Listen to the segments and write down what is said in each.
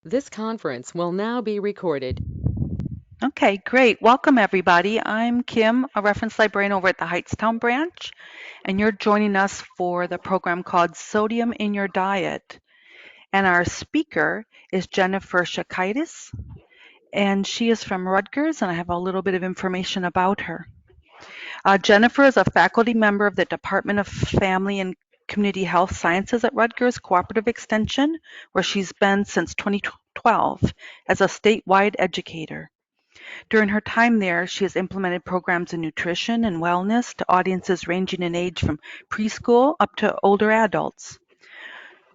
This conference will now be recorded. Okay, great. Welcome, everybody. I'm Kim, a reference librarian over at the Heightstown branch, and you're joining us for the program called Sodium in Your Diet. And our speaker is Jennifer Shukaitis, and she is from Rutgers, and I have a little bit of information about her. Jennifer is a faculty member of the Department of Family and Community Health Sciences at Rutgers Cooperative Extension, where she's been since 2012 as a statewide educator. During her time there, she has implemented programs in nutrition and wellness to audiences ranging in age from preschool up to older adults.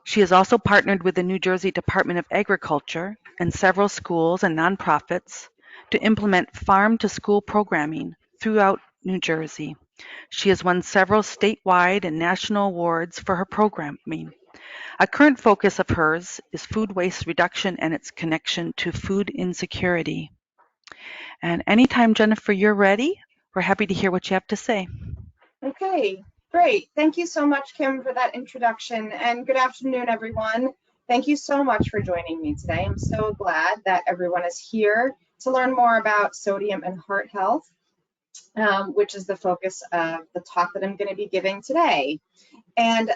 She has also partnered with the New Jersey Department of Agriculture and several schools and nonprofits to implement farm-to-school programming throughout New Jersey. She has won several statewide and national awards for her programming. A current focus of hers is food waste reduction and its connection to food insecurity. And anytime, Jennifer, you're ready, we're happy to hear what you have to say. Okay, great. Thank you so much, Kim, for that introduction, and good afternoon, everyone. Thank you so much for joining me today. I'm so glad that everyone is here to learn more about sodium and heart health, which is the focus of the talk that I'm going to be giving today. And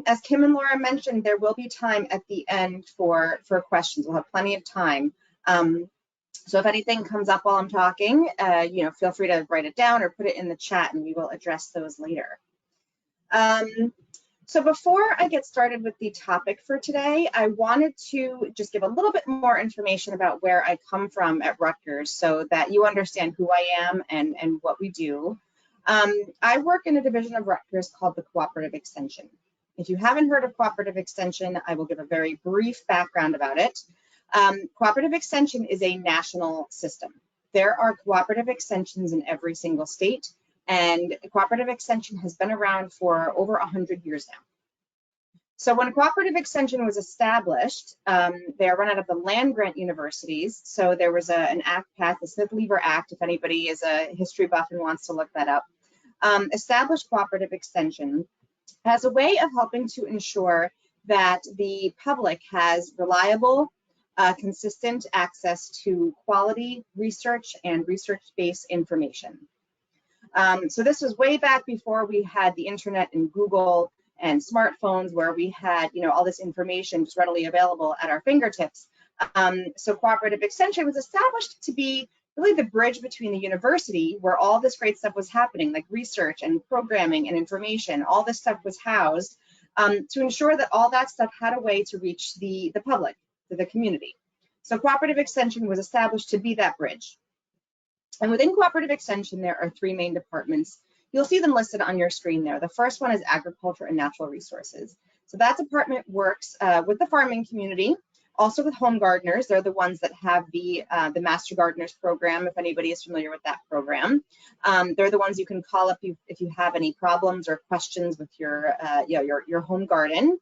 as Kim and Laura mentioned, there will be time at the end for questions. We'll have plenty of time. So if anything comes up while I'm talking, feel free to write it down or put it in the chat and we will address those later. So before I get started with the topic for today, I wanted to just give a little bit more information about where I come from at Rutgers so that you understand who I am and what we do. I work in a division of Rutgers called the Cooperative Extension. If you haven't heard of Cooperative Extension, I will give a very brief background about it. Cooperative Extension is a national system. There are cooperative extensions in every single state, and Cooperative Extension has been around for over 100 years now. So when Cooperative Extension was established, they are run out of the land-grant universities. So there was an act passed, the Smith-Lever Act, if anybody is a history buff and wants to look that up, established Cooperative Extension as a way of helping to ensure that the public has reliable, consistent access to quality research and research-based information. So this was way back before we had the internet and Google and smartphones, where we had, all this information just readily available at our fingertips. So Cooperative Extension was established to be really the bridge between the university, where all this great stuff was happening, like research and programming and information, all this stuff was housed, to ensure that all that stuff had a way to reach the public, to the community. So Cooperative Extension was established to be that bridge. And within Cooperative Extension, there are three main departments. You'll see them listed on your screen there. The first one is Agriculture and Natural Resources. So that department works with the farming community, also with home gardeners. They're the ones that have the Master Gardeners program, if anybody is familiar with that program. They're the ones you can call up if you have any problems or questions with your home garden.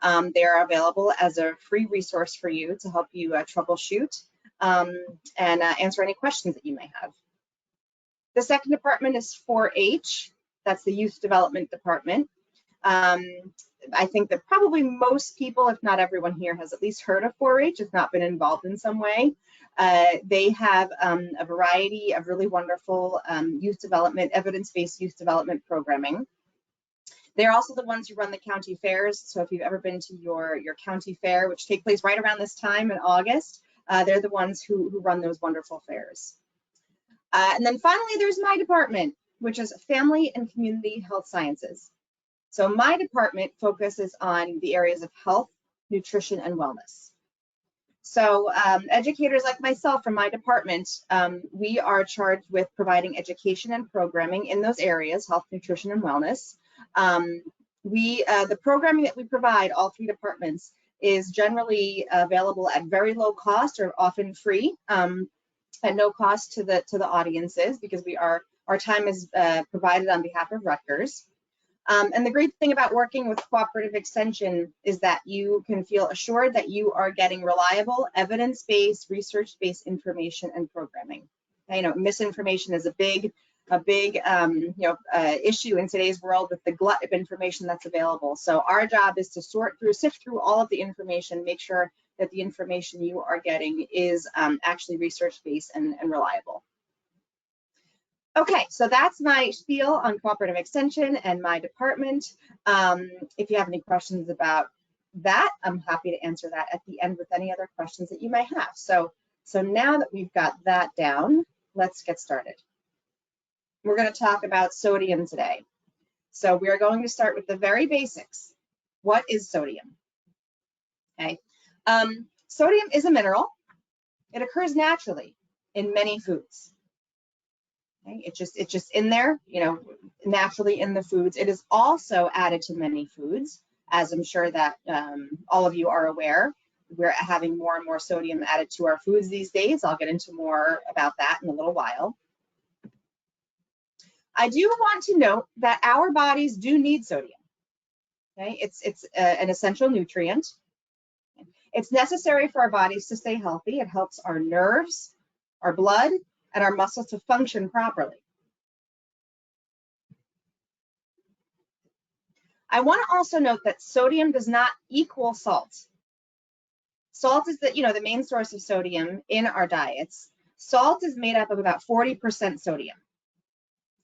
They are available as a free resource for you to help you troubleshoot and answer any questions that you may have. The second department is 4-H. That's the Youth Development Department. I think that probably most people, if not everyone here, has at least heard of 4-H, if not been involved in some way. They have a variety of really wonderful youth development, evidence-based youth development programming. They're also the ones who run the county fairs. So if you've ever been to your county fair, which take place right around this time in August, they're the ones who run those wonderful fairs. And then finally, there's my department, which is Family and Community Health Sciences. So my department focuses on the areas of health, nutrition, and wellness. So educators like myself from my department, we are charged with providing education and programming in those areas, health, nutrition, and wellness. The programming that we provide, all three departments, is generally available at very low cost or often free, at no cost to the audiences, because our time is provided on behalf of Rutgers. And the great thing about working with Cooperative Extension is that you can feel assured that you are getting reliable, evidence-based, research-based information and programming. Misinformation is a big issue in today's world with the glut of information that's available. So our job is to sift through all of the information, make sure that the information you are getting is actually research-based and reliable. Okay, so that's my spiel on cooperative extension and my department. If you have any questions about that, I'm happy to answer that at the end with any other questions that you may have. So now that we've got that down, let's get started. We're going to talk about sodium today. So we are going to start with the very basics. What is sodium? Okay. Sodium is a mineral. It occurs naturally in many foods. Okay. It's just in there, you know, naturally in the foods. It is also added to many foods, as I'm sure that all of you are aware. We're having more and more sodium added to our foods these days. I'll get into more about that in a little while. I do want to note that our bodies do need sodium. Okay, it's an essential nutrient. It's necessary for our bodies to stay healthy. It helps our nerves, our blood, and our muscles to function properly. I want to also note that sodium does not equal salt. Salt is the main source of sodium in our diets. Salt is made up of about 40% sodium.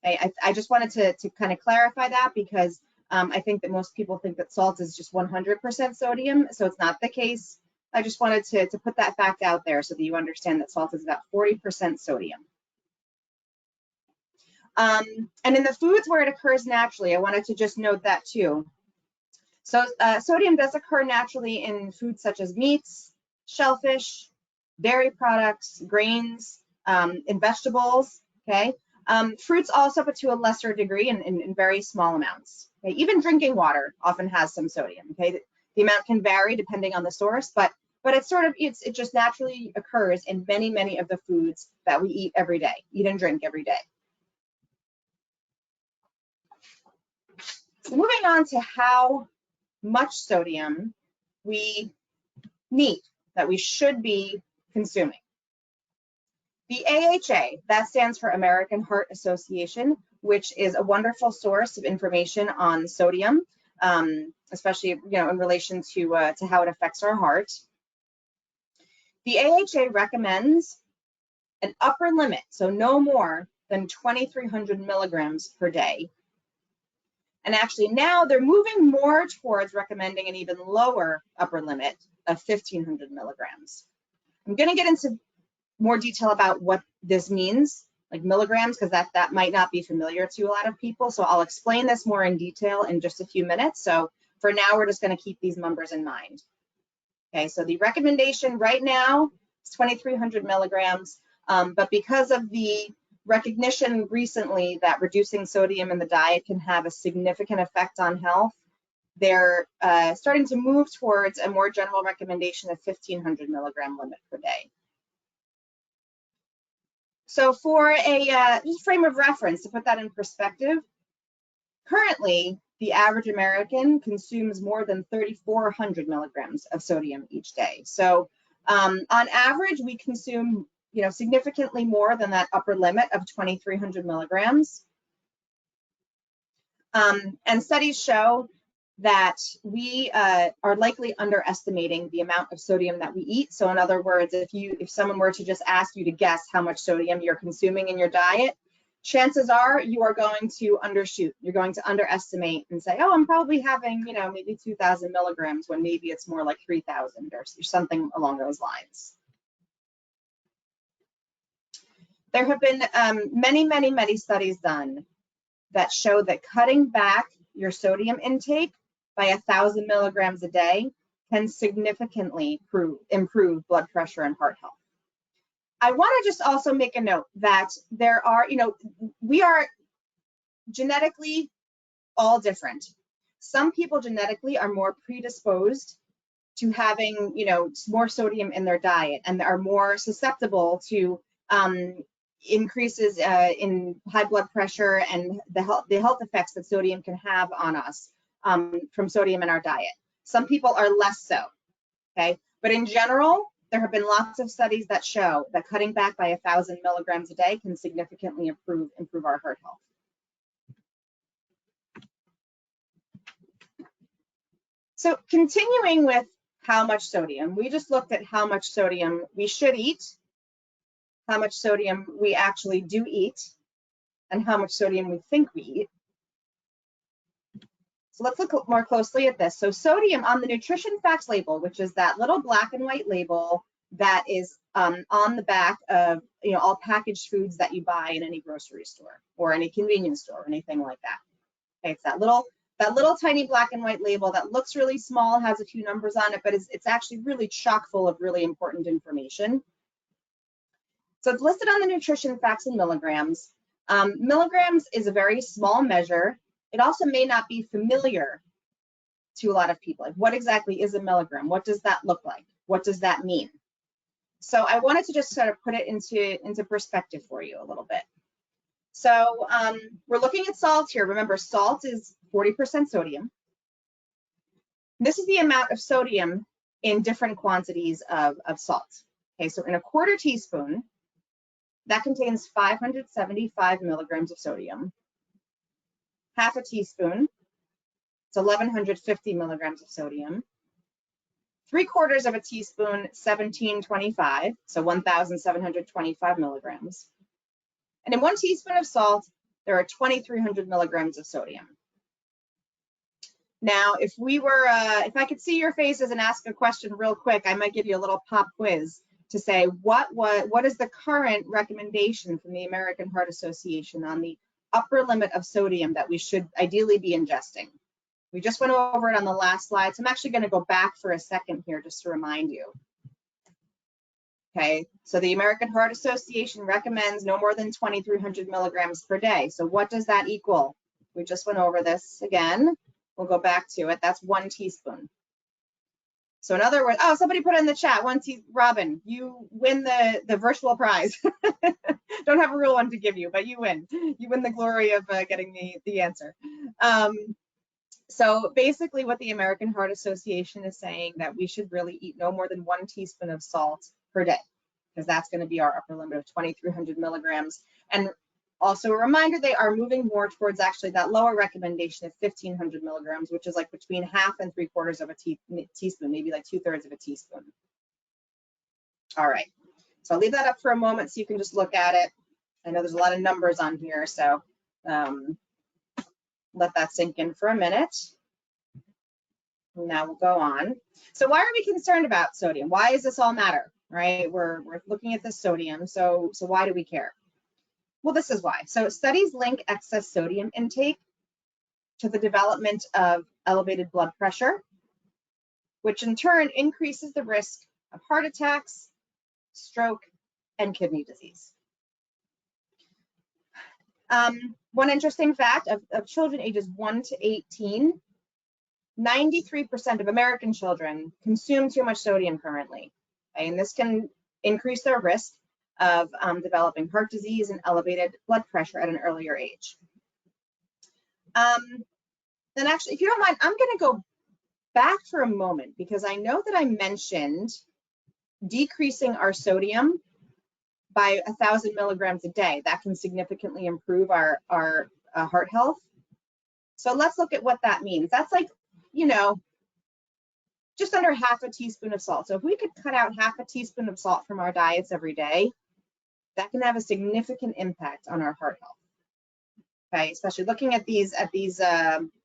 Okay, I just wanted to kind of clarify that because I think that most people think that salt is just 100% sodium, so it's not the case. I just wanted to put that fact out there so that you understand that salt is about 40% sodium. And in the foods where it occurs naturally, I wanted to just note that too. So sodium does occur naturally in foods such as meats, shellfish, dairy products, grains, in vegetables, okay? Fruits also, but to a lesser degree in very small amounts. Okay? Even drinking water often has some sodium, okay? The amount can vary depending on the source, but it just naturally occurs in many of the foods that we eat every day, eat and drink every day. So moving on to how much sodium we need, that we should be consuming. The AHA, that stands for American Heart Association, which is a wonderful source of information on sodium, especially in relation to how it affects our heart. The AHA recommends an upper limit, so no more than 2,300 milligrams per day. And actually now they're moving more towards recommending an even lower upper limit of 1,500 milligrams. I'm going to get into more detail about what this means, like milligrams, because that might not be familiar to a lot of people. So I'll explain this more in detail in just a few minutes. So for now, we're just going to keep these numbers in mind. Okay, so the recommendation right now is 2,300 milligrams, but because of the recognition recently that reducing sodium in the diet can have a significant effect on health, they're starting to move towards a more general recommendation of 1,500 milligram limit per day. So for a frame of reference, to put that in perspective, currently the average American consumes more than 3,400 milligrams of sodium each day. So on average, we consume significantly more than that upper limit of 2,300 milligrams. And studies show that we are likely underestimating the amount of sodium that we eat. So in other words, if someone were to just ask you to guess how much sodium you're consuming in your diet, chances are you are going to undershoot. You're going to underestimate and say, oh, I'm probably having, maybe 2,000 milligrams when maybe it's more like 3,000 or something along those lines. There have been many studies done that show that cutting back your sodium intake by 1,000 milligrams a day can significantly improve blood pressure and heart health. I want to just also make a note that there are, we are genetically all different. Some people genetically are more predisposed to having, more sodium in their diet and are more susceptible to increases in high blood pressure and the health effects that sodium can have on us from sodium in our diet. Some people are less so, okay? But in general, there have been lots of studies that show that cutting back by 1,000 milligrams a day can significantly improve our heart health. So continuing with how much sodium. We just looked at how much sodium we should eat, how much sodium we actually do eat, and how much sodium we think we eat. So let's look more closely at this. So sodium on the nutrition facts label, which is that little black and white label that is on the back of all packaged foods that you buy in any grocery store or any convenience store or anything like that. Okay, it's that little tiny black and white label that looks really small, has a few numbers on it, but it's actually really chock full of really important information. So it's listed on the nutrition facts in milligrams. Milligrams is a very small measure. It also may not be familiar to a lot of people. Like, what exactly is a milligram? What does that look like? What does that mean? So I wanted to just sort of put it into perspective for you a little bit. So we're looking at salt here. Remember, salt is 40% sodium. This is the amount of sodium in different quantities of salt. Okay, so in a quarter teaspoon, that contains 575 milligrams of sodium. Half a teaspoon, it's 1,150 milligrams of sodium. 3/4 of a teaspoon, 1,725, so 1,725 milligrams. And in 1 teaspoon of salt, there are 2,300 milligrams of sodium. Now, if I could see your faces and ask a question real quick, I might give you a little pop quiz to say what is the current recommendation from the American Heart Association on the upper limit of sodium that we should ideally be ingesting. We just went over it on the last slide, so I'm actually going to go back for a second here just to remind you. Okay, so the American Heart Association recommends no more than 2,300 milligrams per day. So what does that equal? We just went over this again. We'll go back to it. That's 1 teaspoon. So in other words, oh, somebody put in the chat, Robin, you win the virtual prize. Don't have a real one to give you, but you win. You win the glory of getting the answer. So basically what the American Heart Association is saying that we should really eat no more than 1 teaspoon of salt per day, because that's going to be our upper limit of 2,300 milligrams. And also a reminder, they are moving more towards actually that lower recommendation of 1,500 milligrams, which is like between half and 3/4 of a teaspoon, maybe like 2/3 of a teaspoon. All right, so I'll leave that up for a moment so you can just look at it. I know there's a lot of numbers on here, so let that sink in for a minute. Now we'll go on. So why are we concerned about sodium? Why does this all matter, right? We're looking at the sodium, so why do we care? Well, this is why. So studies link excess sodium intake to the development of elevated blood pressure, which in turn increases the risk of heart attacks, stroke, and kidney disease. One interesting fact of children ages 1 to 18, 93% of American children consume too much sodium currently, okay? And this can increase their risk of developing heart disease and elevated blood pressure at an earlier age. Then actually, if you don't mind, I'm going to go back for a moment because I know that I mentioned decreasing our sodium by 1,000 milligrams a day. That can significantly improve our heart health. So let's look at what that means. That's like, just under half a teaspoon of salt. So if we could cut out half a teaspoon of salt from our diets every day, that can have a significant impact on our heart health. Okay, especially looking at these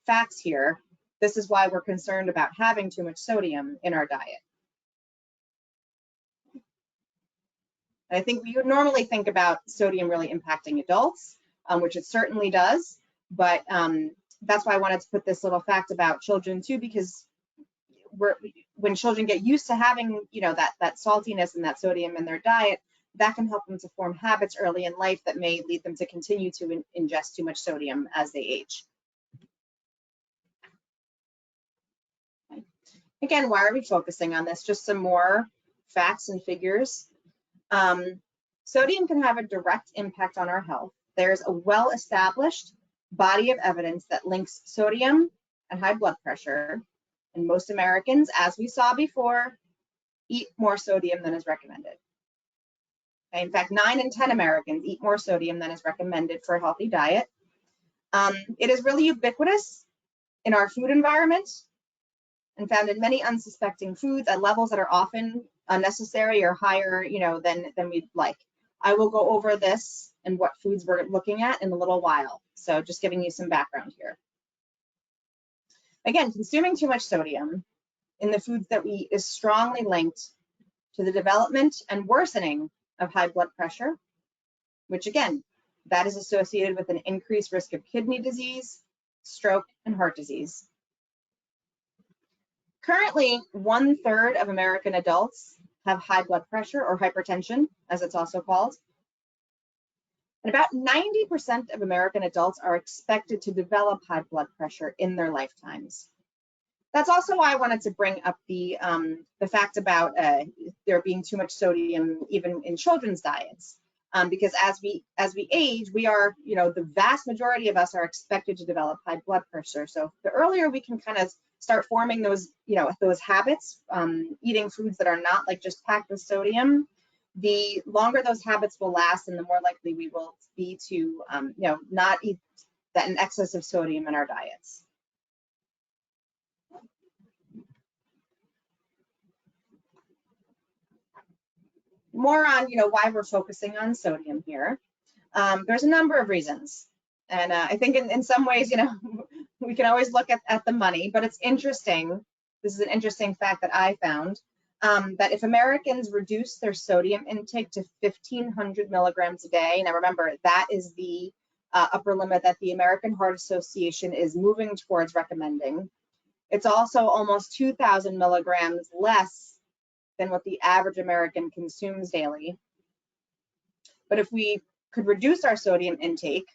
facts here, this is why we're concerned about having too much sodium in our diet. And I think we would normally think about sodium really impacting adults, which it certainly does, but that's why I wanted to put this little fact about children too, because when children get used to having that saltiness and that sodium in their diet, that can help them to form habits early in life that may lead them to continue to ingest too much sodium as they age. Okay. Again, why are we focusing on this? Just some more facts and figures. Sodium can have a direct impact on our health. There's a well-established body of evidence that links sodium and high blood pressure, and most Americans, as we saw before, eat more sodium than is recommended. Okay, in fact, 9 in 10 Americans eat more sodium than is recommended for a healthy diet. It is really ubiquitous in our food environment, and found in many unsuspecting foods at levels that are often unnecessary or higher, than we'd like. I will go over this and what foods we're looking at in a little while. So just giving you some background here. Again, consuming too much sodium in the foods that we eat is strongly linked to the development and worsening of high blood pressure, which again, that is associated with an increased risk of kidney disease, stroke, and heart disease. Currently, 1/3 of American adults have high blood pressure or hypertension, as it's also called. And about 90% of American adults are expected to develop high blood pressure in their lifetimes. That's also why I wanted to bring up the fact about there being too much sodium even in children's diets, because as we age, we are, the vast majority of us are expected to develop high blood pressure. So the earlier we can kind of start forming those, those habits, eating foods that are not like just packed with sodium, the longer those habits will last, and the more likely we will be to, not eat an excess of sodium in our diets. More on, why we're focusing on sodium here. There's a number of reasons, and I think in some ways, we can always look at the money, but it's interesting. This is an interesting fact that I found. That if Americans reduce their sodium intake to 1,500 milligrams a day, now remember, that is the upper limit that the American Heart Association is moving towards recommending. It's also almost 2,000 milligrams less than what the average American consumes daily. But if we could reduce our sodium intake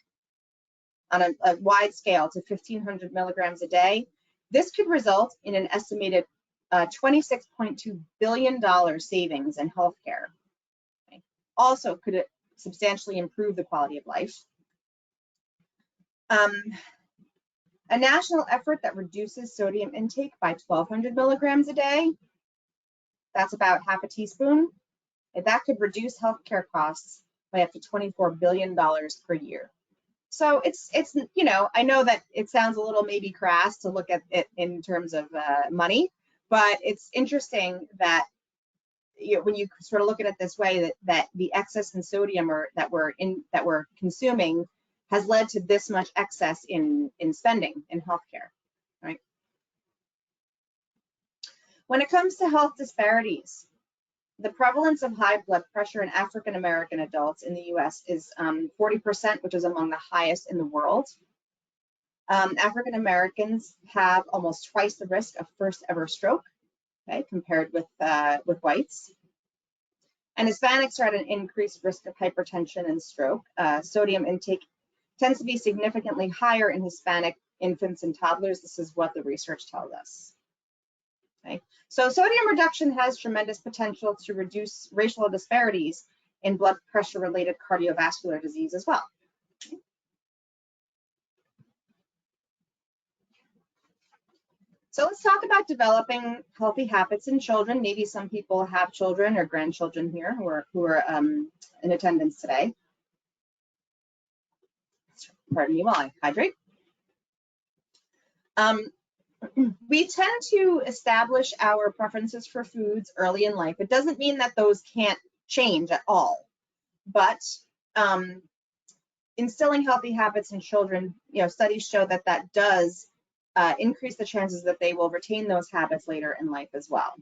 on a wide scale to 1,500 milligrams a day, this could result in an estimated $26.2 billion savings in healthcare. Okay. Also, could it substantially improve the quality of life? A national effort that reduces sodium intake by 1,200 milligrams a day, that's about half a teaspoon, that could reduce healthcare costs by up to $24 billion per year. So it's I know that it sounds a little maybe crass to look at it in terms of money, but it's interesting that when you sort of look at it this way, that the excess in sodium that we're consuming has led to this much excess in spending in healthcare, right? When it comes to health disparities, the prevalence of high blood pressure in African American adults in the U.S. is 40%, which is among the highest in the world. African Americans have almost twice the risk of first ever stroke, okay, compared with whites. And Hispanics are at an increased risk of hypertension and stroke. Sodium intake tends to be significantly higher in Hispanic infants and toddlers. This is what the research tells us. Okay. So sodium reduction has tremendous potential to reduce racial disparities in blood pressure related cardiovascular disease as well. So let's talk about developing healthy habits in children. Maybe some people have children or grandchildren here who are in attendance today. Pardon me while I hydrate. We tend to establish our preferences for foods early in life. It doesn't mean that those can't change at all, but instilling healthy habits in children, studies show that does increase the chances that they will retain those habits later in life as well.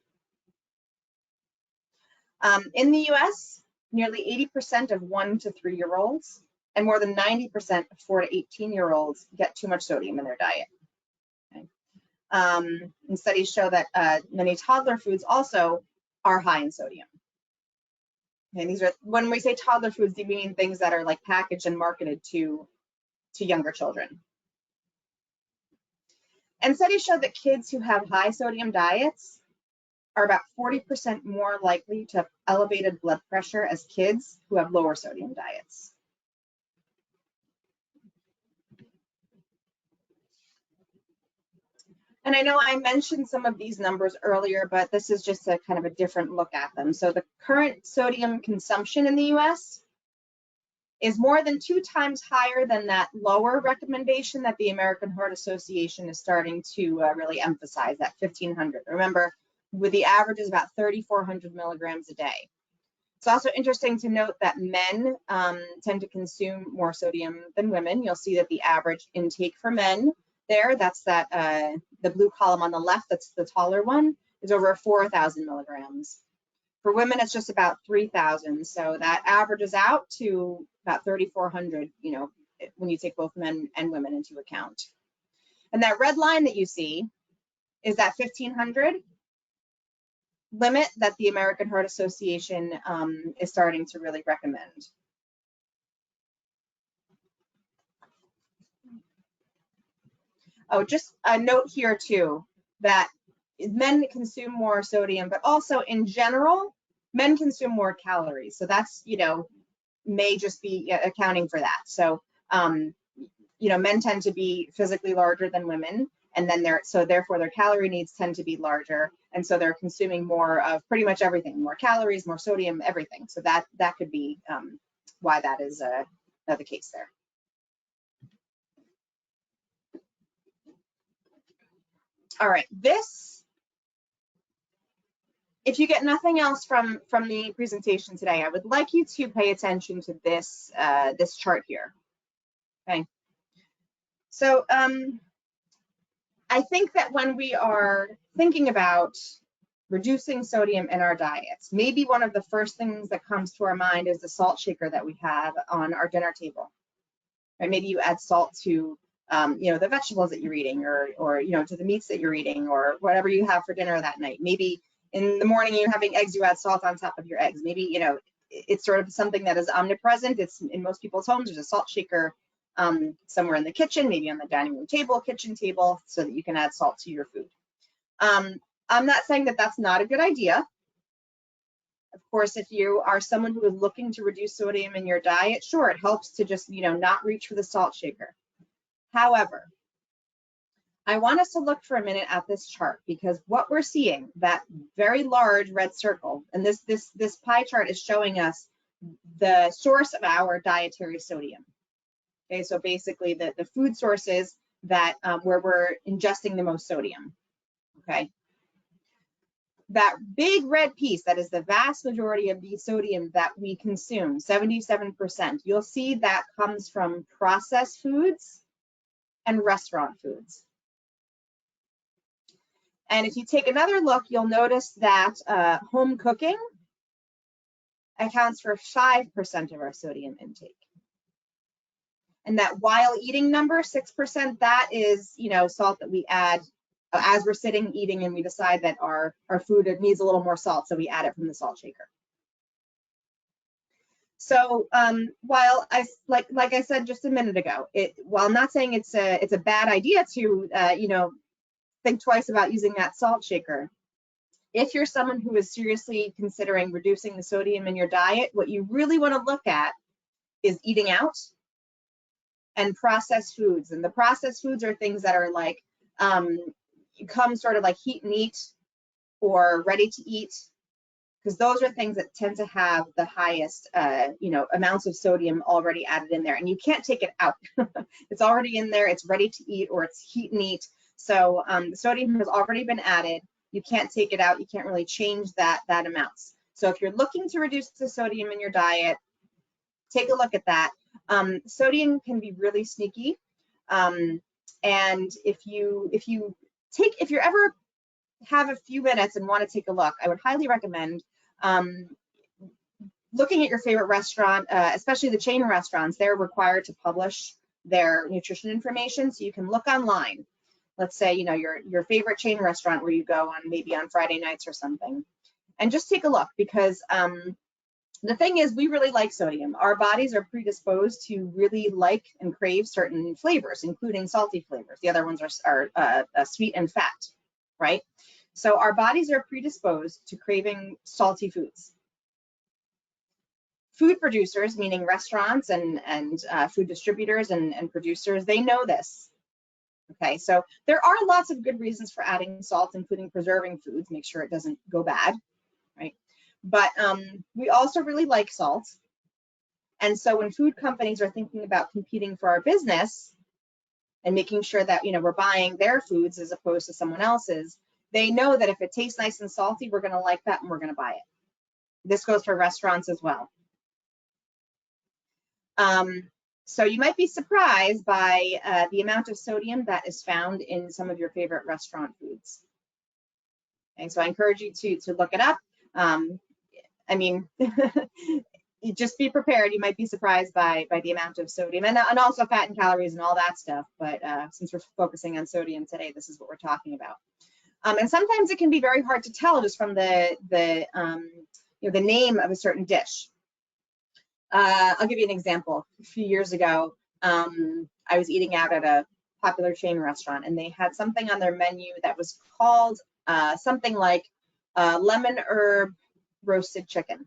In the US, nearly 80% of 1 to 3-year-olds and more than 90% of 4 to 18-year-olds get too much sodium in their diet. Okay. And studies show that many toddler foods also are high in sodium. And these are, when we say toddler foods, we mean things that are like packaged and marketed to younger children. And studies show that kids who have high sodium diets are about 40% more likely to have elevated blood pressure as kids who have lower sodium diets. And I know I mentioned some of these numbers earlier, but this is just a kind of a different look at them. So the current sodium consumption in the US is more than 2 times higher than that lower recommendation that the American Heart Association is starting to really emphasize, that 1,500. Remember, with the average is about 3,400 milligrams a day. It's also interesting to note that men tend to consume more sodium than women. You'll see that the average intake for men there, that's that the blue column on the left, that's the taller one, is over 4,000 milligrams. For women, it's just about 3,000. So that averages out to about 3,400, you know, when you take both men and women into account. And that red line that you see is that 1,500 limit that the American Heart Association is starting to really recommend. Oh, just a note here too, that men consume more sodium, but also in general, men consume more calories. So that's, you know, may just be accounting for that. So, you know, men tend to be physically larger than women, and then so therefore their calorie needs tend to be larger, and so they're consuming more of pretty much everything, more calories, more sodium, everything. So that could be why that is the case there. All right, this, if you get nothing else from the presentation today, I would like you to pay attention to this this chart here. Okay, so I think that when we are thinking about reducing sodium in our diets, maybe one of the first things that comes to our mind is the salt shaker that we have on our dinner table. Right? Maybe you add salt to you know, the vegetables that you're eating, or you know, to the meats that you're eating, or whatever you have for dinner that night. Maybe in the morning you're having eggs, you add salt on top of your eggs. Maybe, you know, it's sort of something that is omnipresent. It's in most people's homes. There's a salt shaker somewhere in the kitchen, maybe on the dining room table, kitchen table, so that you can add salt to your food. I'm not saying that that's not a good idea. Of course, if you are someone who is looking to reduce sodium in your diet, sure, it helps to just, you know, not reach for the salt shaker. However, I want us to look for a minute at this chart, because what we're seeing, that very large red circle, and this pie chart is showing us the source of our dietary sodium. Okay, so basically the food sources that where we're ingesting the most sodium. Okay, that big red piece, that is the vast majority of the sodium that we consume, 77%. You'll see that comes from processed foods and restaurant foods. And if you take another look, you'll notice that home cooking accounts for 5% of our sodium intake. And that while eating number, 6%, that is, you know, salt that we add as we're sitting eating, and we decide that our food needs a little more salt, so we add it from the salt shaker. So while like I said just a minute ago, while I'm not saying it's a bad idea to you know, think twice about using that salt shaker, if you're someone who is seriously considering reducing the sodium in your diet, what you really want to look at is eating out and processed foods. And the processed foods are things that are like come sort of like heat and eat or ready to eat, because those are things that tend to have the highest you know, amounts of sodium already added in there, and you can't take it out. It's already in there, it's ready to eat, or it's heat and eat. So the sodium has already been added. You can't take it out. You can't really change that amounts. So if you're looking to reduce the sodium in your diet, take a look at that. Sodium can be really sneaky, and if you ever have a few minutes and want to take a look, I would highly recommend looking at your favorite restaurant, especially the chain restaurants. They're required to publish their nutrition information, so you can look online. Let's say, you know, your favorite chain restaurant where you go on maybe on Friday nights or something, and just take a look, because the thing is, we really like sodium. Our bodies are predisposed to really like and crave certain flavors, including salty flavors. The other ones are sweet and fat, right? So our bodies are predisposed to craving salty foods. Food producers, meaning restaurants and food distributors and producers, they know this. Okay, so there are lots of good reasons for adding salt, including preserving foods, make sure it doesn't go bad, right? But we also really like salt. And so when food companies are thinking about competing for our business and making sure that, we're buying their foods as opposed to someone else's, they know that if it tastes nice and salty, we're going to like that and we're going to buy it. This goes for restaurants as well. So you might be surprised by the amount of sodium that is found in some of your favorite restaurant foods. And so I encourage you to look it up. I mean, you just be prepared. You might be surprised by the amount of sodium and also fat and calories and all that stuff. But since we're focusing on sodium today, this is what we're talking about. And sometimes it can be very hard to tell just from the name of a certain dish. I'll give you an example. A few years ago, I was eating out at a popular chain restaurant, and they had something on their menu that was called something like lemon herb roasted chicken.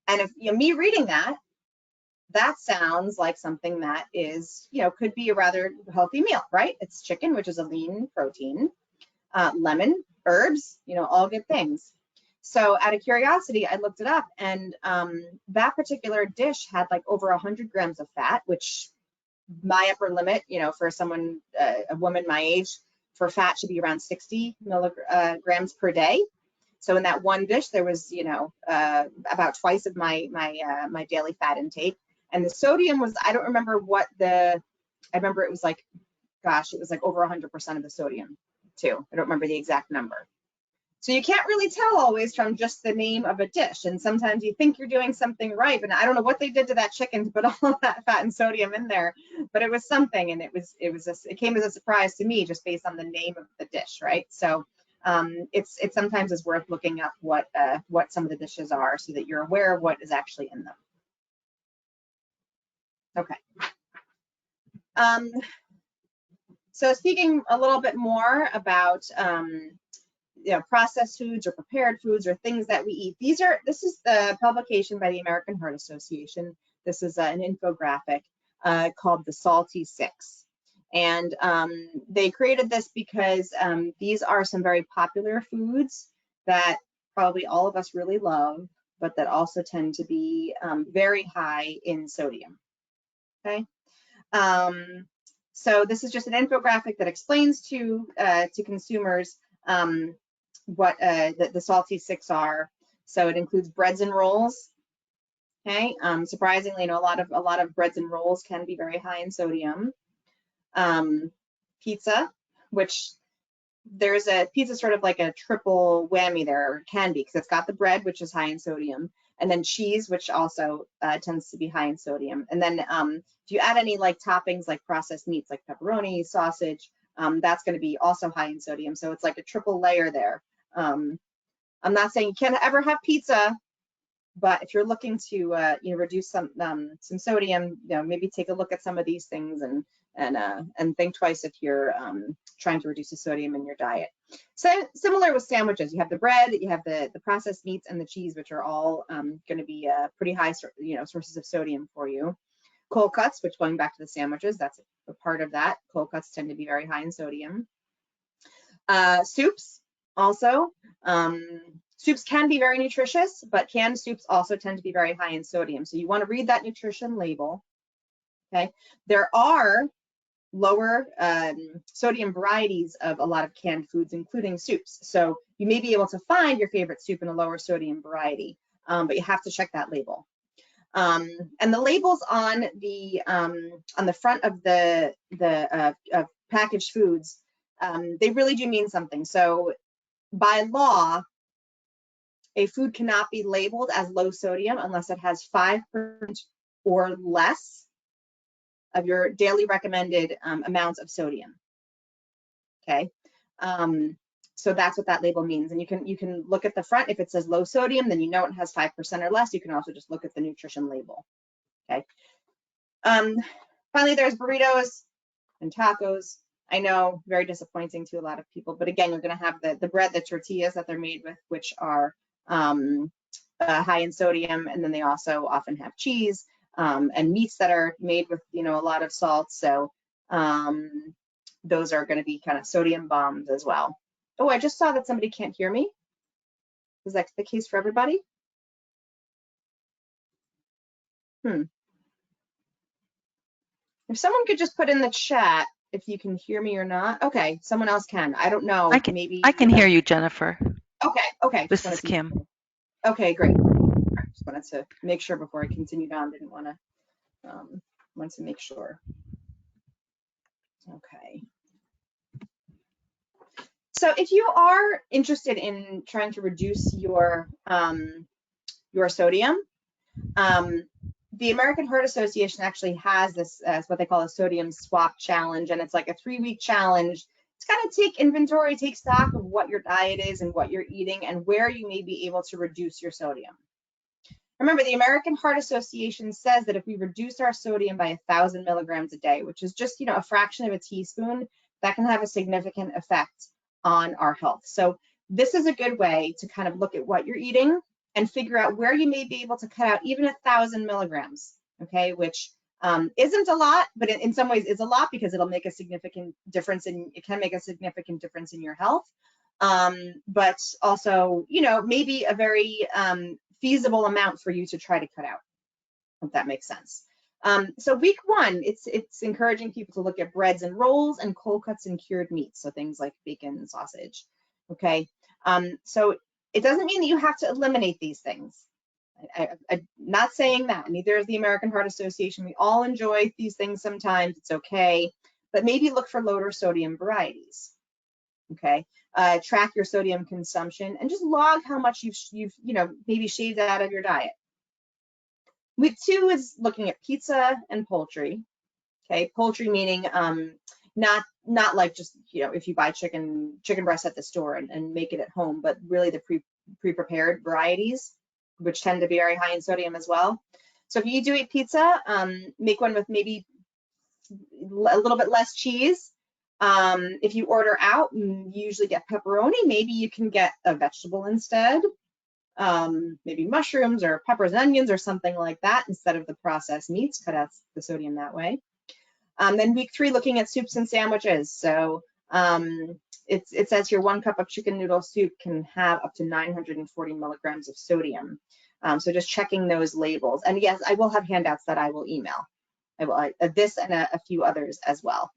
And if me reading that sounds like something that is, could be a rather healthy meal, right? It's chicken, which is a lean protein, lemon, herbs, all good things. So out of curiosity, I looked it up, and that particular dish had like over 100 grams of fat, which my upper limit, for someone, a woman my age, for fat should be around 60 milligrams per day. So in that one dish, there was, about twice of my daily fat intake. And the sodium was, I don't remember I remember it was like, gosh, it was like over 100% of the sodium too. I don't remember the exact number. So you can't really tell always from just the name of a dish. And sometimes you think you're doing something right, but I don't know what they did to that chicken to put all that fat and sodium in there, but it was something, and it came as a surprise to me just based on the name of the dish, right? So it's sometimes is worth looking up what some of the dishes are so that you're aware of what is actually in them. Okay. So speaking a little bit more about processed foods or prepared foods or things that we eat. This is the publication by the American Heart Association. This is an infographic called the Salty Six. And they created this because these are some very popular foods that probably all of us really love, but that also tend to be very high in sodium. Okay. So this is just an infographic that explains to consumers what the salty six are. So it includes breads and rolls. Okay, surprisingly, a lot of breads and rolls can be very high in sodium. Pizza, which pizza sort of like a triple whammy there, or can be, because it's got the bread, which is high in sodium, and then cheese, which also tends to be high in sodium. And then if you add any like toppings like processed meats like pepperoni, sausage, that's going to be also high in sodium. So it's like a triple layer there. I'm not saying you can't ever have pizza, but if you're looking to reduce some sodium, maybe take a look at some of these things and think twice if you're trying to reduce the sodium in your diet. So similar with sandwiches, you have the bread, you have the processed meats, and the cheese, which are all going to be pretty high sources of sodium for you. Cold cuts, which, going back to the sandwiches, that's a part of that. Cold cuts tend to be very high in sodium. Soups also. Soups can be very nutritious, but canned soups also tend to be very high in sodium. So you want to read that nutrition label. Okay. There are lower sodium varieties of a lot of canned foods, including soups. So you may be able to find your favorite soup in a lower sodium variety, but you have to check that label. And the labels on the front of the packaged foods, they really do mean something. So by law, a food cannot be labeled as low sodium unless it has 5% or less of your daily recommended amounts of sodium. Okay, so that's what that label means. And you can look at the front. If it says low sodium, then you know it has 5% or less. You can also just look at the nutrition label. Okay. Finally, there's burritos and tacos. I know, very disappointing to a lot of people, but again, you're going to have the bread, the tortillas that they're made with, which are high in sodium, and then they also often have cheese and meats that are made with a lot of salt. So those are going to be kind of sodium bombs as well. Oh, I just saw that somebody can't hear me. Is that the case for everybody? If someone could just put in the chat if you can hear me or not. Okay, someone else can. I don't know. Maybe. I can hear you, Jennifer. Okay. Just This wanted is to Kim. Okay, great. Just wanted to make sure before I continued on. Didn't want to. Wanted to make sure. Okay. So if you are interested in trying to reduce your sodium, the American Heart Association actually has this as what they call a sodium swap challenge, and it's like a 3-week challenge to kind of take inventory, take stock of what your diet is and what you're eating and where you may be able to reduce your sodium. Remember, the American Heart Association says that if we reduce our sodium by 1,000 milligrams a day, which is just, a fraction of a teaspoon, that can have a significant effect on our health. So this is a good way to kind of look at what you're eating and figure out where you may be able to cut out even 1,000 milligrams, okay, which isn't a lot, but in some ways is a lot because it'll make a significant difference it can make a significant difference in your health. But also, maybe a very feasible amount for you to try to cut out, if that makes sense. So week 1, it's encouraging people to look at breads and rolls and cold cuts and cured meats, so things like bacon and sausage, okay? So it doesn't mean that you have to eliminate these things. I'm not saying that, neither is the American Heart Association. We all enjoy these things sometimes, it's okay, but maybe look for lower sodium varieties, okay? Track your sodium consumption and just log how much you've maybe shaved out of your diet. Week 2 is looking at pizza and poultry. Okay, poultry meaning not like just if you buy chicken breast at the store and make it at home, but really the pre-prepared varieties, which tend to be very high in sodium as well. So if you do eat pizza, make one with maybe a little bit less cheese. If you order out, you usually get pepperoni. Maybe you can get a vegetable instead. Maybe mushrooms or peppers and onions or something like that instead of the processed meats, cut out the sodium that way. Then week 3, looking at soups and sandwiches. So it says here 1 cup of chicken noodle soup can have up to 940 milligrams of sodium. So just checking those labels. And yes, I will have handouts that I will email. I will this and a few others as well.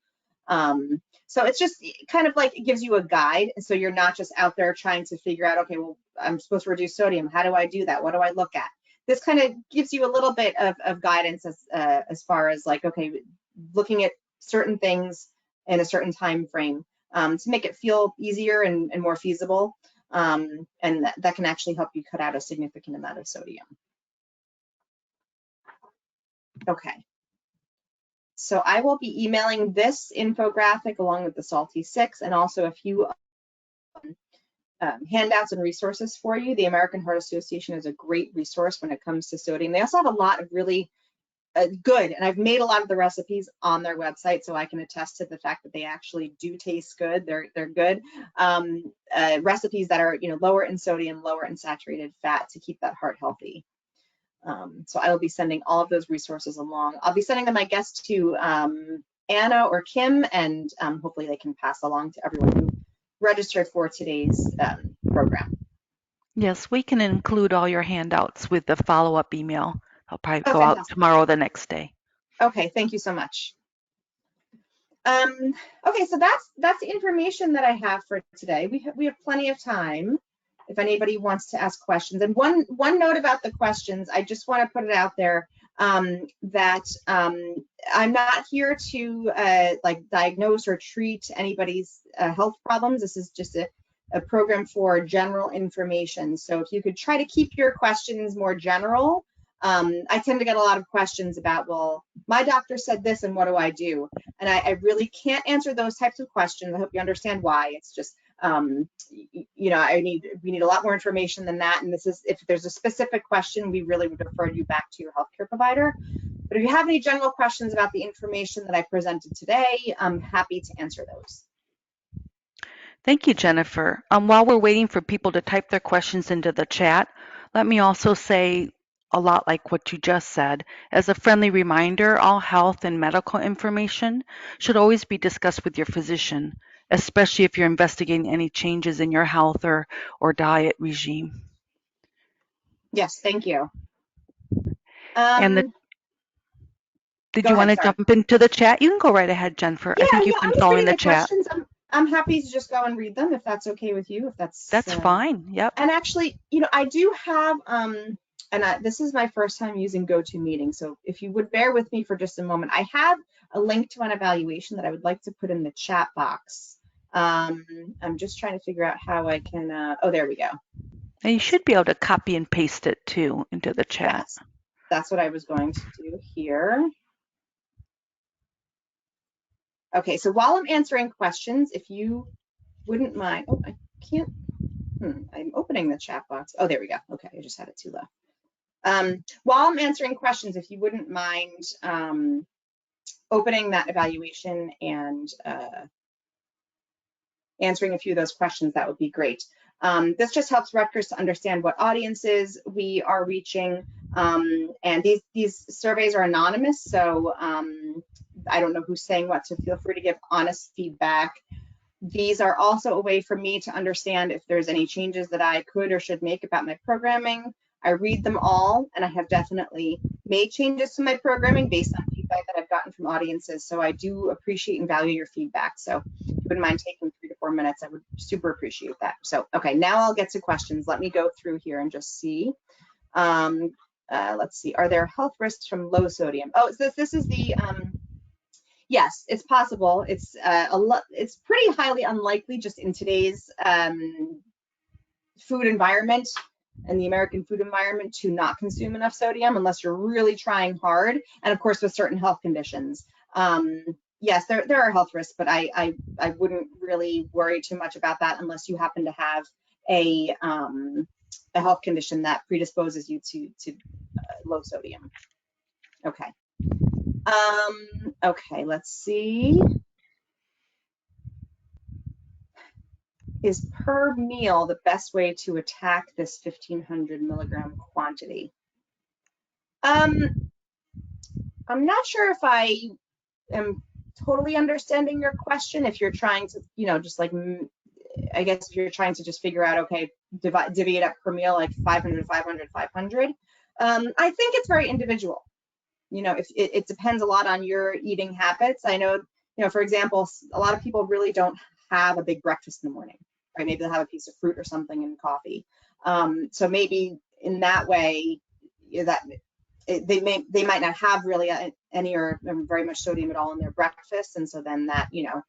So it's just kind of like it gives you a guide. So you're not just out there trying to figure out, okay, well, I'm supposed to reduce sodium. How do I do that? What do I look at? This kind of gives you a little bit of guidance as far as like, okay, looking at certain things in a certain time frame to make it feel easier and more feasible. And that can actually help you cut out a significant amount of sodium. Okay. So I will be emailing this infographic along with the Salty 6 and also a few handouts and resources for you. The American Heart Association is a great resource when it comes to sodium. They also have a lot of really good, and I've made a lot of the recipes on their website, so I can attest to the fact that they actually do taste good. They're good recipes that are lower in sodium, lower in saturated fat to keep that heart healthy. So I will be sending all of those resources along. I'll be sending them, I guess, to Anna or Kim, and hopefully they can pass along to everyone who registered for today's program. Yes, we can include all your handouts with the follow-up email. I'll probably go out tomorrow or the next day. Okay, thank you so much. Okay, so that's the information that I have for today. We have plenty of time if anybody wants to ask questions. And one note about the questions, I just want to put it out there that I'm not here to like diagnose or treat anybody's health problems. This is just a program for general information. So if you could try to keep your questions more general. I tend to get a lot of questions about, well, my doctor said this and what do I do? And I really can't answer those types of questions. I hope you understand why. It's just, we need a lot more information than that. And this is, if there's a specific question, we really would refer you back to your healthcare provider. But if you have any general questions about the information that I presented today, I'm happy to answer those. Thank you, Jennifer. While we're waiting for people to type their questions into the chat, let me also say a lot like what you just said. As a friendly reminder, all health and medical information should always be discussed with your physician, especially if you're investigating any changes in your health or diet regime. Yes, thank you. And Did Go you want ahead, to sorry. jump into the chat? You can go right ahead, Jennifer. I Yeah, think yeah, you've I'm been just following reading the the chat. questions. I'm happy to just go and read them if that's okay with you, if that's That's fine. Yep. and actually, you know, I do have this is my first time using GoToMeeting, so if you would bear with me for just a moment, I have a link to an evaluation that I would like to put in the chat box. I'm just trying to figure out how I can oh, there we go. And you should be able to copy and paste it too into the chat. Yes, that's what I was going to do here. Okay, so while I'm answering questions, if you wouldn't mind, oh, I can't, I'm opening the chat box. Oh, there we go. Okay, I just had it too low. While I'm answering questions, if you wouldn't mind opening that evaluation and answering a few of those questions, that would be great. This just helps Rutgers to understand what audiences we are reaching. And these surveys are anonymous, so I don't know who's saying what, so feel free to give honest feedback. These are also a way for me to understand if there's any changes that I could or should make about my programming. I read them all, and I have definitely made changes to my programming based on feedback that I've gotten from audiences. So I do appreciate and value your feedback. So if you wouldn't mind taking 3 to 4 minutes, I would super appreciate that. So, okay, now I'll get to questions. Let me go through here and just see. Let's see, are there health risks from low sodium? Oh, so this is the, yes, it's possible. It's it's pretty highly unlikely just in today's food environment and the American food environment to not consume enough sodium unless you're really trying hard. And of course, with certain health conditions. Yes, there are health risks, but I wouldn't really worry too much about that unless you happen to have a health condition that predisposes you to low sodium. Okay. Okay, let's see. Is per meal the best way to attack this 1,500 milligram quantity? I'm not sure if I am totally understanding your question. If you're trying to, you know, just like, I guess if you're trying to just figure out, okay, divvy it up per meal, like 500, 500, 500. I think it's very individual. You know, if it depends a lot on your eating habits. I know, you know, for example, a lot of people really don't have a big breakfast in the morning, right? Maybe they'll have a piece of fruit or something and coffee. So maybe in that way, that they might not have really any or very much sodium at all in their breakfast, and so then that, you know,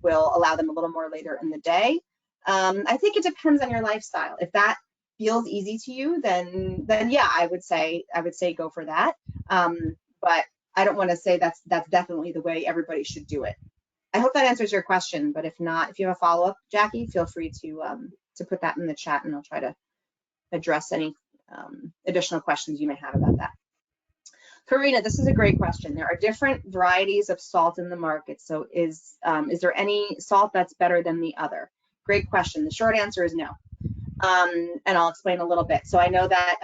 will allow them a little more later in the day. I think it depends on your lifestyle. If that feels easy to you, then yeah, I would say go for that. But I don't want to say that's definitely the way everybody should do it. I hope that answers your question, but if not, if you have a follow-up, Jackie, feel free to put that in the chat and I'll try to address any additional questions you may have about that. Karina, this is a great question. There are different varieties of salt in the market. So is there any salt that's better than the other? Great question. The short answer is no. And I'll explain a little bit. So I know that,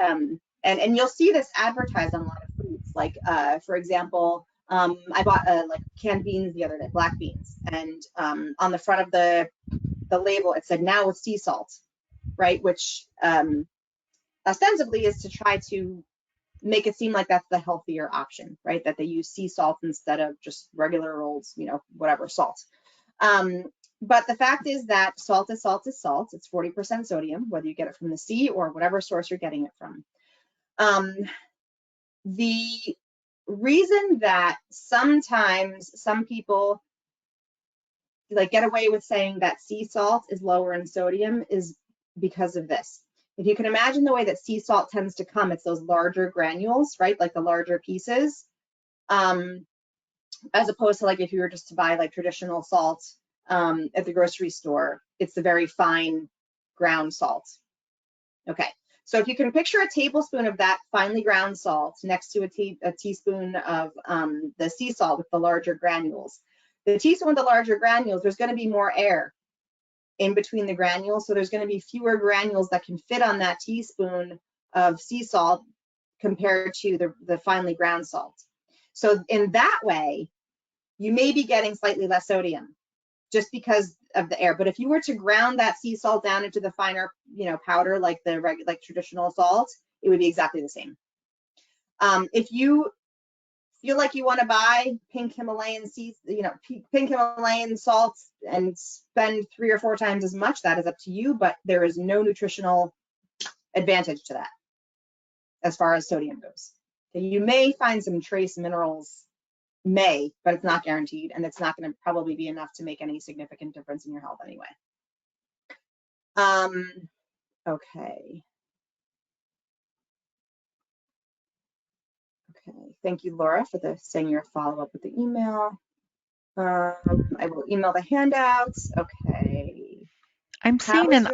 and you'll see this advertised on a lot of foods. Like, for example, I bought like canned beans the other day, black beans, and on the front of the label it said now with sea salt, right? Which ostensibly is to try to make it seem like that's the healthier option, right? That they use sea salt instead of just regular old, you know, whatever salt. But the fact is that salt is salt is salt. It's 40% sodium, whether you get it from the sea or whatever source you're getting it from. The reason that sometimes some people like get away with saying that sea salt is lower in sodium is because of this. If you can imagine the way that sea salt tends to come, it's those larger granules, right? Like the larger pieces, as opposed to like if you were just to buy like traditional salt at the grocery store, it's the very fine ground salt. Okay, so if you can picture a tablespoon of that finely ground salt next to a teaspoon of the sea salt with the larger granules. The teaspoon with the larger granules, there's going to be more air in between the granules, so there's going to be fewer granules that can fit on that teaspoon of sea salt compared to the finely ground salt. So in that way, you may be getting slightly less sodium just because of the air. But if you were to ground that sea salt down into the finer, you know, powder like traditional salt, it would be exactly the same. If you feel like you want to buy pink Himalayan seeds, pink Himalayan salts and spend 3 or 4 times as much, that is up to you, but there is no nutritional advantage to that as far as sodium goes. Okay, you may find some trace minerals, but it's not guaranteed, and it's not going to probably be enough to make any significant difference in your health anyway. Okay. Okay, thank you, Laura, for saying your follow-up with the email. I will email the handouts. Okay. I'm seeing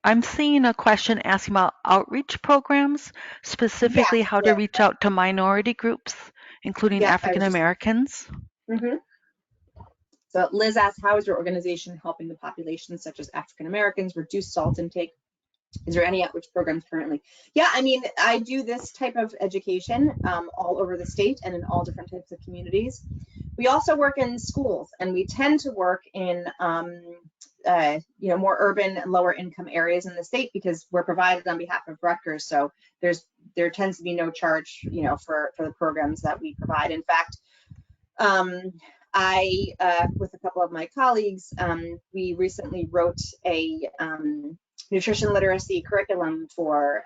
I'm seeing a question asking about outreach programs, specifically how to reach out to minority groups, including African Americans. So Liz asked, how is your organization helping the population such as African Americans reduce salt intake? Is there any outreach programs currently? Yeah, I mean, I do this type of education all over the state and in all different types of communities. We also work in schools, and we tend to work in more urban and lower income areas in the state because we're provided on behalf of Rutgers. So there tends to be no charge, for the programs that we provide. In fact, I, with a couple of my colleagues, we recently wrote a nutrition literacy curriculum for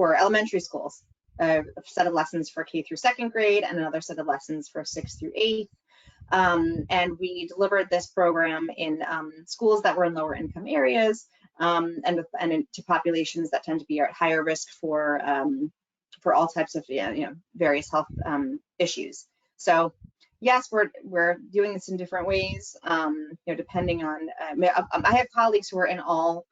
elementary schools, a set of lessons for K through 2nd grade and another set of lessons for 6th through 8th. And we delivered this program in schools that were in lower income areas and to populations that tend to be at higher risk for all types of various health issues. So yes, we're doing this in different ways, depending on. I have colleagues who are in all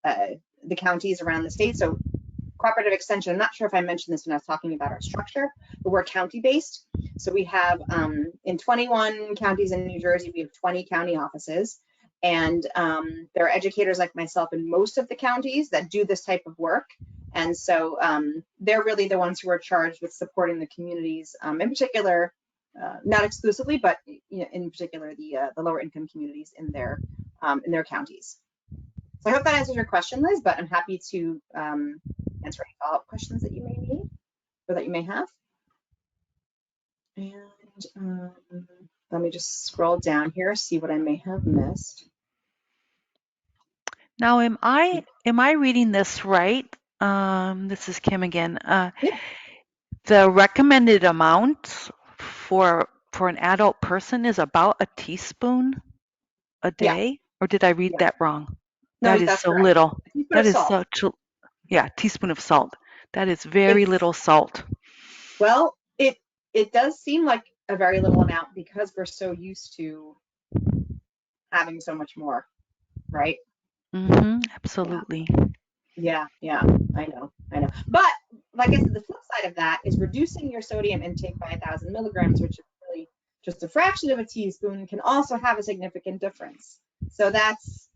the counties around the state. So cooperative extension, I'm not sure if I mentioned this when I was talking about our structure, but we're county based. So we have in 21 counties in New Jersey, we have 20 county offices. And there are educators like myself in most of the counties that do this type of work. And so they're really the ones who are charged with supporting the communities, in particular, not exclusively, but in particular the lower income communities in their counties. So I hope that answers your question, Liz, but I'm happy to answer any follow-up questions that you may need or that you may have. And let me just scroll down here, see what I may have missed. Now, am I reading this right? This is Kim again. Yeah. The recommended amount for an adult person is about a teaspoon a day, yeah. Or did I read that wrong? No, that is that's so correct. little. That is salt. such a, teaspoon of salt. That is very little salt. Well, it does seem like a very little amount because we're so used to having so much more, right? Absolutely. Yeah, I know. But like I said, the flip side of that is reducing your sodium intake by 1,000 milligrams, which is really just a fraction of a teaspoon, can also have a significant difference. So that's,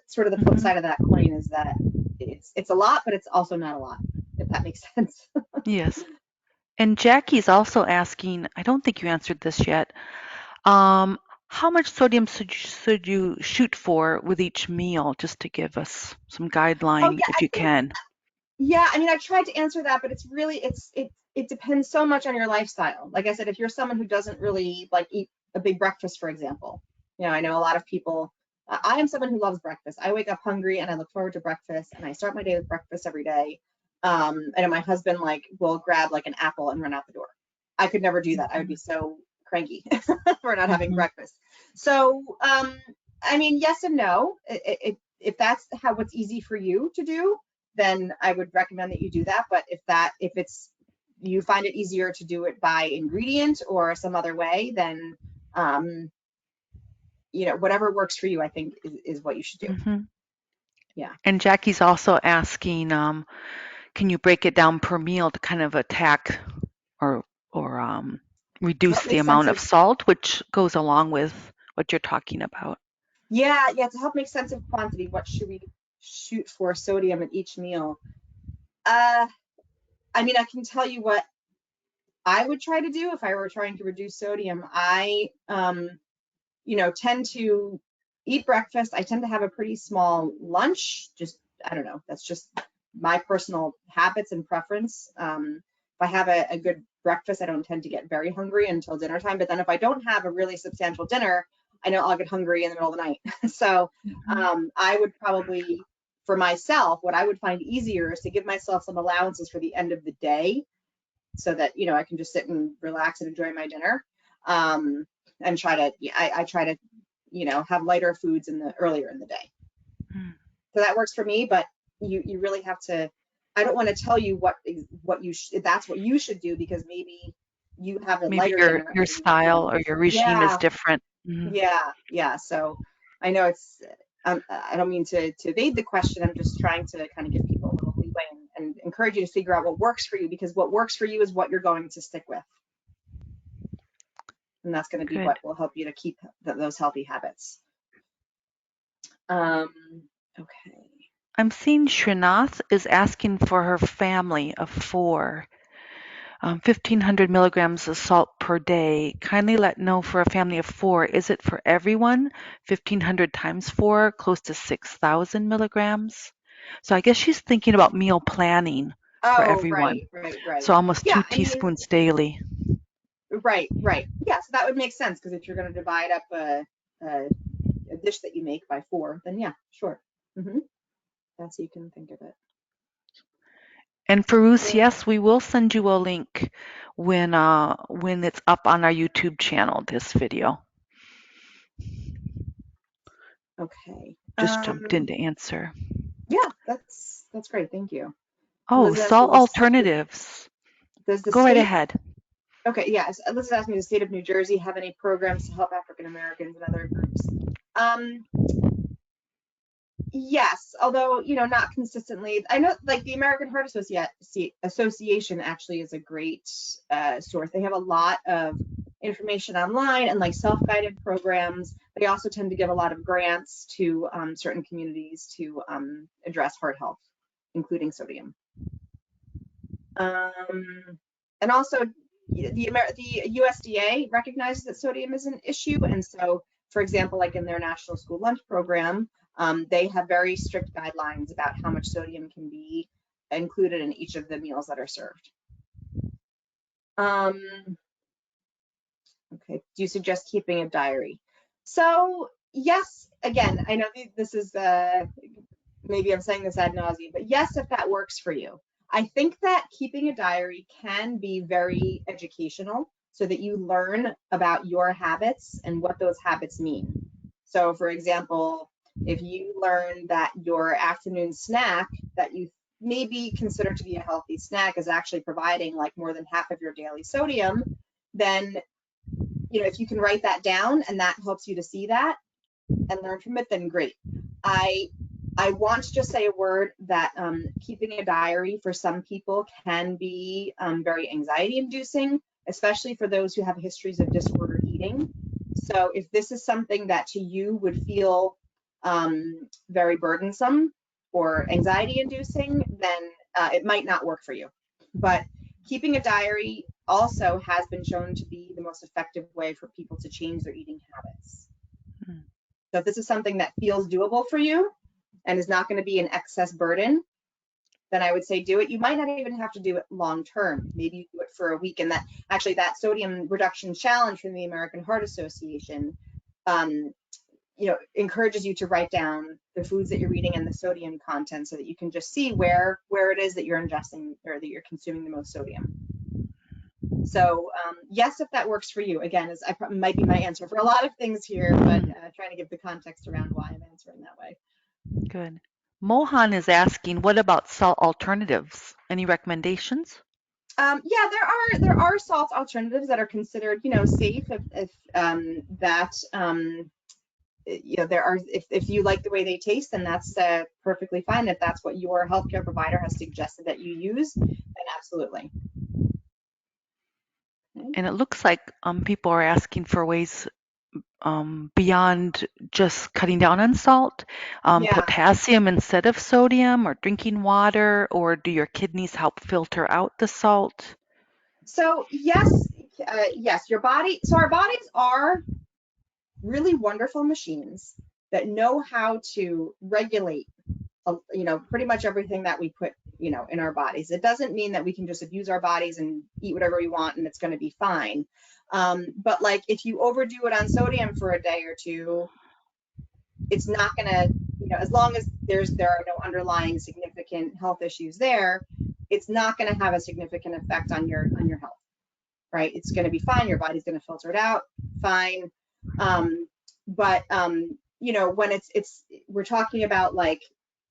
sort of the flip side of that coin is that it's a lot, but it's also not a lot, if that makes sense. Yes. And Jackie's also asking, I don't think you answered this yet, how much sodium should you shoot for with each meal, just to give us some guideline if you can? Yeah, I mean, I tried to answer that, but it's really, it depends so much on your lifestyle. Like I said, if you're someone who doesn't really like eat a big breakfast, for example, I know a lot of people, I am someone who loves breakfast. I wake up hungry and I look forward to breakfast and I start my day with breakfast every day. And my husband will grab an apple and run out the door. I could never do that. I would be so cranky for not having breakfast. So, I mean, yes and no. If that's what's easy for you to do, then I would recommend that you do that. But if you find it easier to do it by ingredient or some other way, then whatever works for you, I think is what you should do. Yeah. And Jackie's also asking, can you break it down per meal to kind of attack or reduce the amount of salt, which goes along with what you're talking about? Yeah, to help make sense of quantity, what should we shoot for sodium at each meal? I mean, I can tell you what I would try to do if I were trying to reduce sodium. I tend to eat breakfast. I tend to have a pretty small lunch. Just, I don't know, that's just my personal habits and preference. If I have a good breakfast, I don't tend to get very hungry until dinner time. But then if I don't have a really substantial dinner, I know I'll get hungry in the middle of the night. So I would probably, for myself, what I would find easier is to give myself some allowances for the end of the day, so that, you know, I can just sit and relax and enjoy my dinner. And try to, I try to, you know, have lighter foods earlier in the day. So that works for me, but you really have to, I don't want to tell you that's what you should do, because maybe you have a Maybe lighter dinner. your style or your regime is different. Yeah. So I know I don't mean to evade the question. I'm just trying to kind of give people a little leeway and encourage you to figure out what works for you, because what works for you is what you're going to stick with. And that's going to be what will help you to keep those healthy habits. Okay. I'm seeing Srinath is asking for her family of 4, 1,500 milligrams of salt per day. Kindly let know for a family of 4. Is it for everyone? 1,500 times 4, close to 6,000 milligrams. So I guess she's thinking about meal planning for everyone. Right. So almost 2 teaspoons daily. Right. Yeah, so that would make sense, because if you're going to divide up a dish that you make by 4, then yeah, sure. That's how you can think of it. And Farouz, yes, we will send you a link when it's up on our YouTube channel, this video. Okay. Just jumped in to answer. Yeah, that's great. Thank you. Oh, Elizabeth, salt alternatives. Go right ahead. Okay, yeah. Elizabeth asked me, does the state of New Jersey have any programs to help African Americans and other groups? Yes, although, you know, not consistently. I know, like, the American Heart Association actually is a great source. They have a lot of information online and like self-guided programs. They also tend to give a lot of grants to certain communities to address heart health, including sodium. And also, the USDA recognizes that sodium is an issue, and so, for example, like in their National School Lunch Program, they have very strict guidelines about how much sodium can be included in each of the meals that are served. Okay, do you suggest keeping a diary? So yes, again, I know this is maybe I'm saying this ad nauseum, but yes, if that works for you. I think that keeping a diary can be very educational, so that you learn about your habits and what those habits mean. So for example, if you learn that your afternoon snack that you maybe consider to be a healthy snack is actually providing like more than half of your daily sodium, then, you know, if you can write that down and that helps you to see that and learn from it, then great. I want to just say a word that keeping a diary for some people can be very anxiety inducing, especially for those who have histories of disordered eating. So if this is something that to you would feel very burdensome or anxiety inducing, then it might not work for you. But keeping a diary also has been shown to be the most effective way for people to change their eating habits. So if this is something that feels doable for you and is not going to be an excess burden, then I would say do it. You might not even have to do it long term. Maybe you do it for a week. And that sodium reduction challenge from the American Heart Association, you know, encourages you to write down the foods that you're eating and the sodium content, so that you can just see where it is that you're ingesting or that you're consuming the most sodium. So yes, if that works for you. Again, might be my answer for a lot of things here, but trying to give the context around why I'm answering that way. Good. Mohan is asking, what about salt alternatives? Any recommendations? Yeah, there are salt alternatives that are considered, you know, safe if you know, there are, if you like the way they taste, then that's perfectly fine. If that's what your healthcare provider has suggested that you use, then absolutely. Okay. And it looks like people are asking for ways beyond just cutting down on salt, potassium instead of sodium, or drinking water, or do your kidneys help filter out the salt? So yes, your body. So our bodies are really wonderful machines that know how to regulate, you know, pretty much everything that we put in our bodies. It doesn't mean that we can just abuse our bodies and eat whatever we want and it's going to be fine. But like if you overdo it on sodium for a day or two, it's not going to, as long as there are no underlying significant health issues there, it's not going to have a significant effect on your health, right? It's going to be fine. Your body's going to filter it out, fine. But when we're talking about like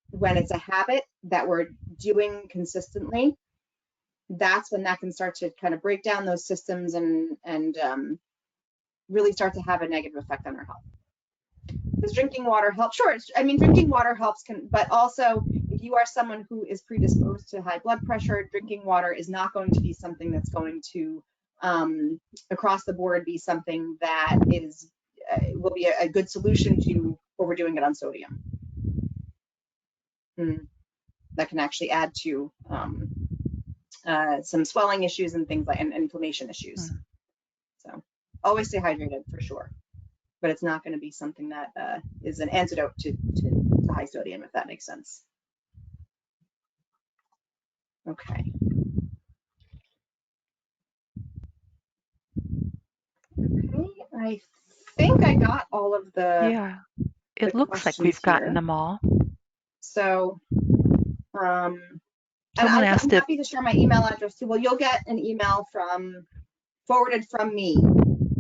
when it's a habit that we're doing consistently, that's when that can start to kind of break down those systems and really start to have a negative effect on our health. Does drinking water help? Sure. I mean, drinking water helps, but also if you are someone who is predisposed to high blood pressure, drinking water is not going to be something that's going to, across the board, be something that will be a good solution to overdoing it on sodium. That can actually add to some swelling issues and things like and inflammation issues. So always stay hydrated for sure. But it's not going to be something that is an antidote to high sodium, if that makes sense. Okay. Okay, I think I got all of the. Yeah, it looks like we've gotten them all. So, and I'm happy to share my email address too. Well, you'll get an email forwarded from me.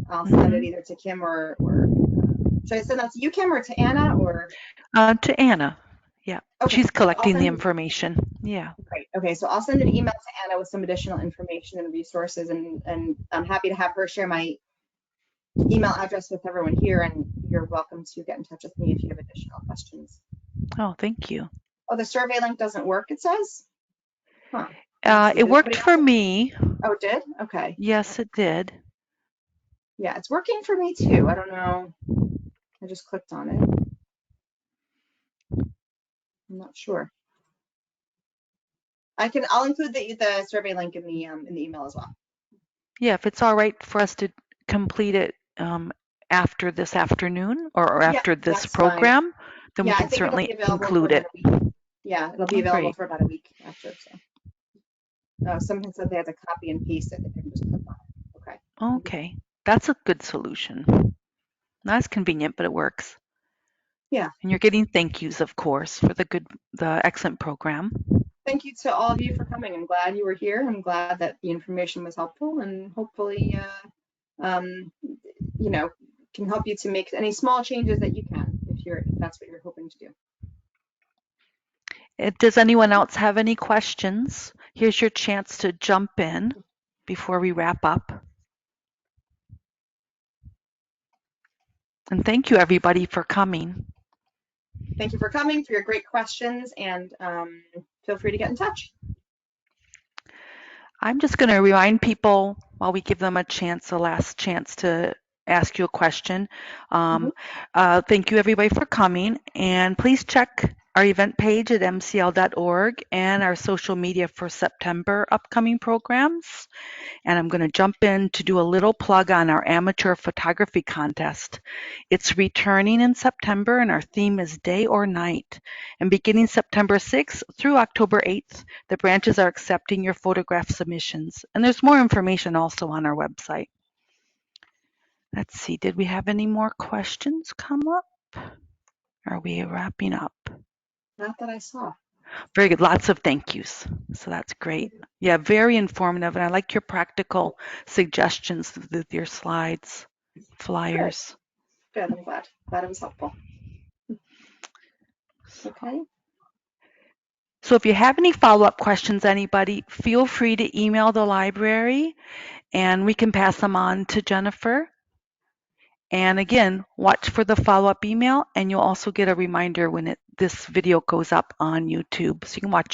I'll send it either to Kim or should I send that to you, Kim, or to Anna, or? To Anna. Yeah, okay. She's collecting the information. Yeah. Great. Okay, so I'll send an email to Anna with some additional information and resources, and I'm happy to have her share my email address with everyone here, and you're welcome to get in touch with me if you have additional questions. Oh, thank you. Oh, the survey link doesn't work, it says? Huh. It worked for me. Oh, it did? Okay. Yes, it did. Yeah, it's working for me too. I don't know. I just clicked on it. I'm not sure. I'll include the survey link in the email as well. Yeah, if it's all right for us to complete it after this afternoon or after this program, then we can certainly include it. Yeah, it'll be available for about a week after. So someone said they had to copy and paste it. They can just click on it. Okay. Okay, that's a good solution. Not as convenient, but it works. Yeah. And you're getting thank yous, of course, for the excellent program. Thank you to all of you for coming. I'm glad you were here. I'm glad that the information was helpful, and hopefully, can help you to make any small changes that you can, if that's what you're hoping to do. Does anyone else have any questions? Here's your chance to jump in before we wrap up. And thank you, everybody, for coming. Thank you for coming, for your great questions, and feel free to get in touch. I'm just going to remind people while we give them a last chance to ask you a question. Thank you, everybody, for coming. And please check our event page at mcl.org and our social media for September upcoming programs. And I'm going to jump in to do a little plug on our amateur photography contest. It's returning in September, and our theme is day or night. And beginning September 6th through October 8th, the branches are accepting your photograph submissions. And there's more information also on our website. Let's see, did we have any more questions come up? Are we wrapping up? Not that I saw. Very good. Lots of thank yous. So that's great. Yeah, very informative. And I like your practical suggestions with your slides, flyers. Good. I'm glad. Glad it was helpful. Okay. So if you have any follow-up questions, anybody, feel free to email the library and we can pass them on to Jennifer. And again, watch for the follow-up email, and you'll also get a reminder when this video goes up on YouTube, so you can watch it